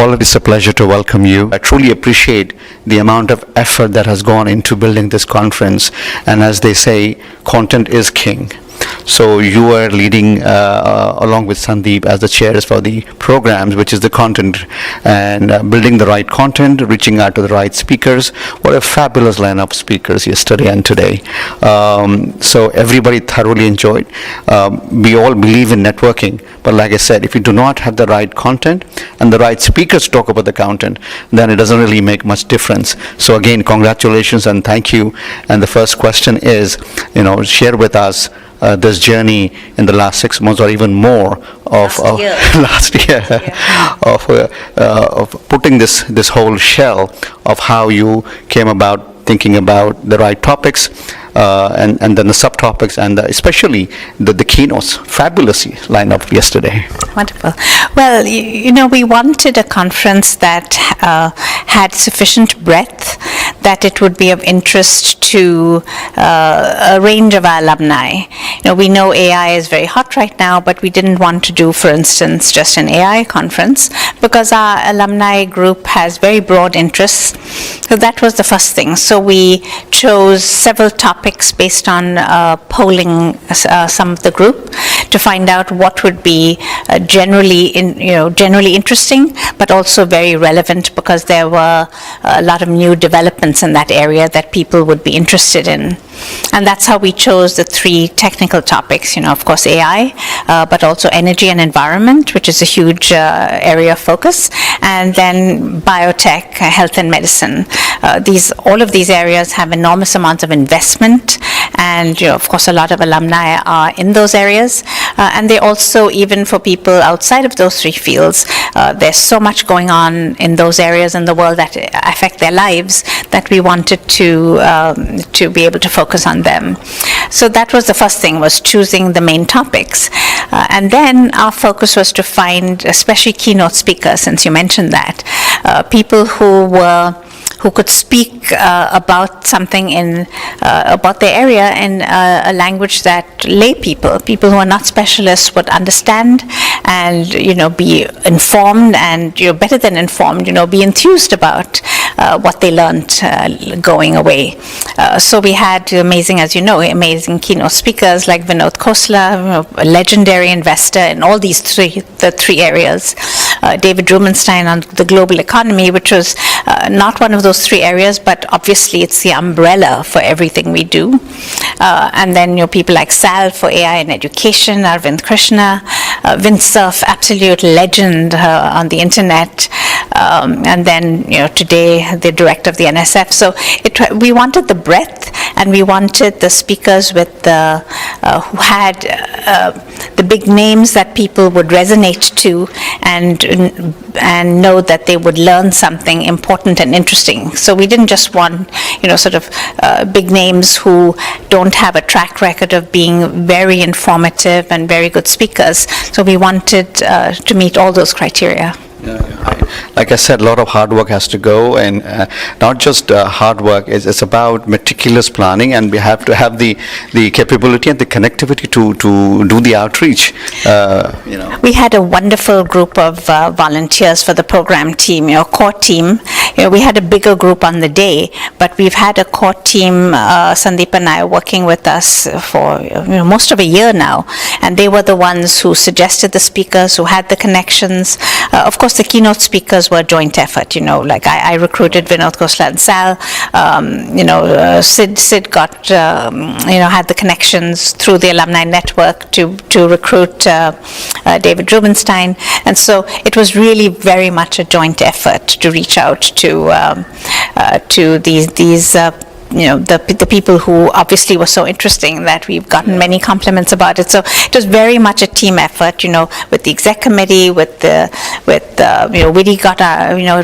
Paulette, it's a pleasure to welcome you. I truly appreciate the amount of effort that has gone into building this conference. And as they say, content is king. So you are leading along with Sandeep as the chairs for the programs, which is the content, and building the right content, reaching out to the right speakers. What a fabulous lineup of speakers yesterday and today. So everybody thoroughly enjoyed. We all believe in networking, but like I said, if you do not have the right content and the right speakers to talk about the content, then it doesn't really make much difference. So again, congratulations and thank you. And the first question is, share with us this journey in the last 6 months or even more of last year of putting this whole shell of how you came about thinking about the right topics and then the subtopics and especially the keynotes. Fabulous lineup yesterday. Wonderful. Well, we wanted a conference that had sufficient breadth, that it would be of interest to a range of our alumni. We know AI is very hot right now, but we didn't want to do, for instance, just an AI conference because our alumni group has very broad interests. So that was the first thing. So we chose several topics based on polling some of the group to find out what would be generally interesting, but also very relevant because there were a lot of new developments in that area that people would be interested in. And that's how we chose the 3 technical topics, of course AI, but also energy and environment, which is a huge area of focus, and then biotech, health and medicine. All of these areas have enormous amounts of investment, and of course a lot of alumni are in those areas, and they also, even for people outside of those 3 fields, there's so much going on in those areas in the world that affect their lives that we wanted to be able to focus on them. So that was the first thing, was choosing the main topics. And then our focus was to find, especially keynote speakers, since you mentioned that, people who could speak about something about their area in a language that lay people who are not specialists would understand and be informed and better than informed, be enthused about what they learned going away. So we had amazing keynote speakers like Vinod Khosla, a legendary investor in all these the three areas. David Rubenstein on the global economy, which was not one of those 3 areas, but obviously it's the umbrella for everything we do. And then people like Sal for AI and education, Arvind Krishna, Vint Cerf, absolute legend on the internet, and then today the director of the NSF. So we wanted the breadth, and we wanted the speakers with who had the big names that people would resonate to and know that they would learn something important and interesting. So we didn't just want big names who don't have a track record of being very informative and very good speakers. So we wanted to meet all those criteria. Like I said, a lot of hard work has to go, and not just hard work. It's about meticulous planning, and we have to have the capability and the connectivity to do the outreach. We had a wonderful group of volunteers for the program team, core team. We had a bigger group on the day, but we've had a core team. Sandeep and I are working with us for most of a year now, and they were the ones who suggested the speakers, who had the connections. Of course, the keynote speakers were a joint effort. Like I recruited Vinod Khosla and Sal. Sid got had the connections through the alumni network to recruit David Rubenstein, and so it was really very much a joint effort to reach out to these the people who obviously were so interesting that we've gotten many compliments about it. So it was very much a team effort, with the exec committee, Widi got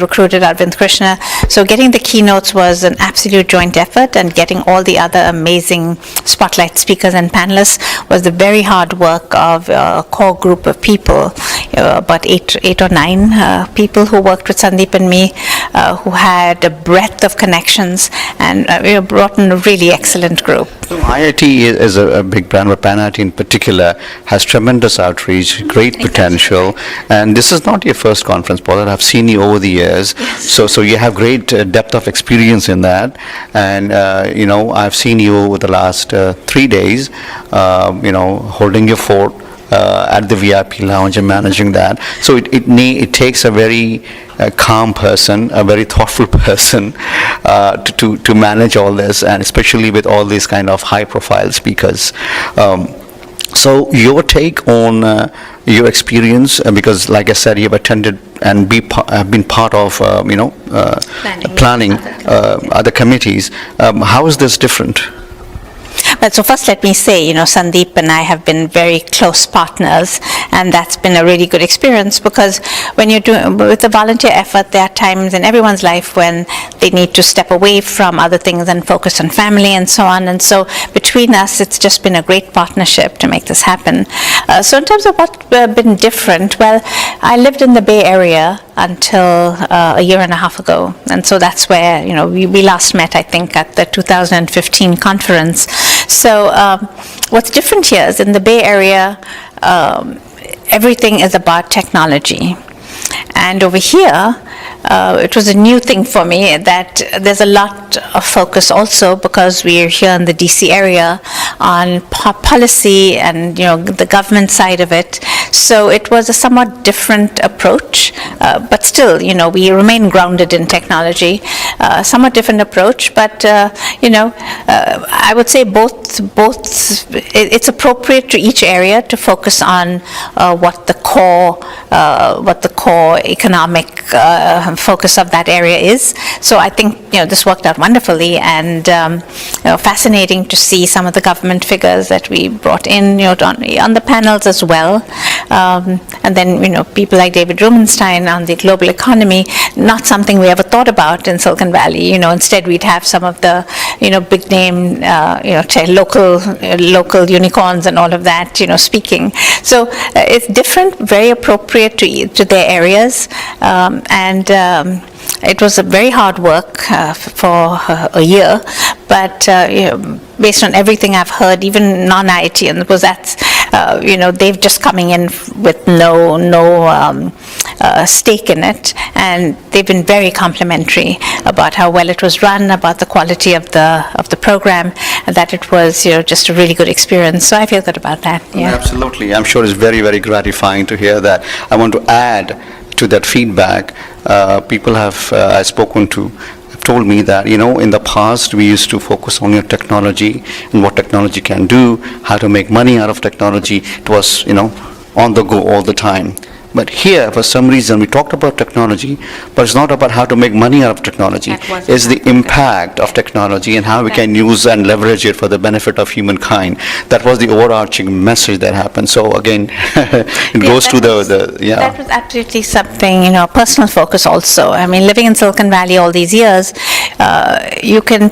recruited Arvind Krishna. So getting the keynotes was an absolute joint effort, and getting all the other amazing spotlight speakers and panelists was the very hard work of a core group of people, about eight or nine people who worked with Sandeep and me who had a breadth of connections, and brought in a really excellent group. So IIT is a big brand, but PanIIT in particular has tremendous outreach, great potential, and this is not your first conference, Paulette. I've seen you over the years, so you have great depth of experience in that, and I've seen you over the last 3 days, holding your fort at the VIP lounge and managing that. So it takes a very calm person, a very thoughtful person to manage all this, and especially with all these kind of high-profile speakers. So your take on your experience, because like I said, you've attended and have been part of planning other committees. How is this different? Well, so first let me say, Sandeep and I have been very close partners, and that's been a really good experience, because when you're doing with a volunteer effort, there are times in everyone's life when they need to step away from other things and focus on family and so on. And so between us, it's just been a great partnership to make this happen. So in terms of what's been different, well, I lived in the Bay Area until a year and a half ago, and so that's where we last met, I think, at the 2015 conference. So what's different here is in the Bay Area, everything is about technology, and over here it was a new thing for me that there's a lot of focus also, because we're here in the DC area, on policy and the government side of it. So it was a somewhat different approach, but still we remain grounded in technology. Somewhat different approach, but I would say both it's appropriate to each area to focus on what the core economic focus of that area is. So I think this worked out wonderfully, and fascinating to see some of the government figures that we brought in on the panels as well, and then people like David Rubenstein on the global economy. Not something we ever thought about in Silicon Valley. Instead we'd have some of the big name local unicorns and all of that speaking. So it's different, very appropriate to their areas, and it was a very hard work for a year, but based on everything I've heard, even non-IIT, and was that they've just coming in with no stake in it, and they've been very complimentary about how well it was run, about the quality of the program, and that it was just a really good experience. So I feel good about that. Yeah. Absolutely, I'm sure it's very, very gratifying to hear that. I want to add to that feedback. People I've spoken to have told me that in the past we used to focus on your technology and what technology can do, how to make money out of technology. It was on the go all the time. But here, for some reason, we talked about technology, but it's not about how to make money out of technology. It's the impact of technology and how we can use and leverage it for the benefit of humankind. That was the overarching message that happened. So again, it goes to That was absolutely something, personal focus also. I mean, living in Silicon Valley all these years, you can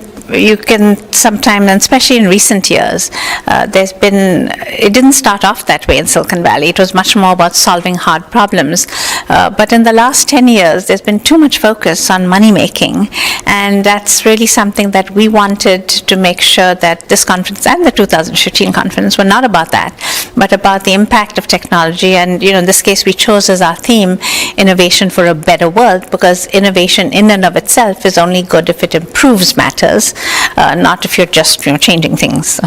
sometimes, and especially in recent years, it didn't start off that way in Silicon Valley. It was much more about solving hard problems. But in the last 10 years, there's been too much focus on money making. And that's really something that we wanted to make sure that this conference and the 2015 conference were not about that, but about the impact of technology. And, in this case, we chose as our theme, innovation for a better world, because innovation in and of itself is only good if it improves matters. Not if you're just changing things.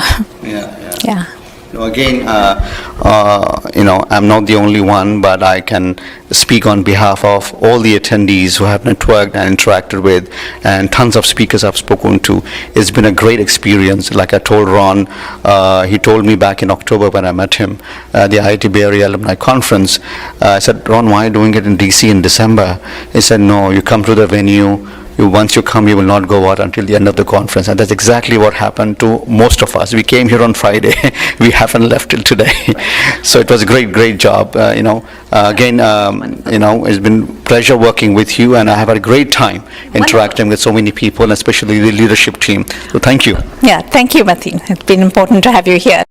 Yeah. Again, I'm not the only one, but I can speak on behalf of all the attendees who have networked and interacted with, and tons of speakers I've spoken to. It's been a great experience. Like I told Ron, he told me back in October when I met him at the IIT Bay Area Alumni Conference. I said, Ron, why are you doing it in DC in December? He said, no, you come to the venue. Once you come, you will not go out until the end of the conference. And that's exactly what happened to most of us. We came here on Friday. We haven't left till today. So it was a great job. Again, it's been a pleasure working with you, and I have had a great time interacting with so many people, and especially the leadership team. So thank you. Yeah, thank you, Mateen. It's been important to have you here.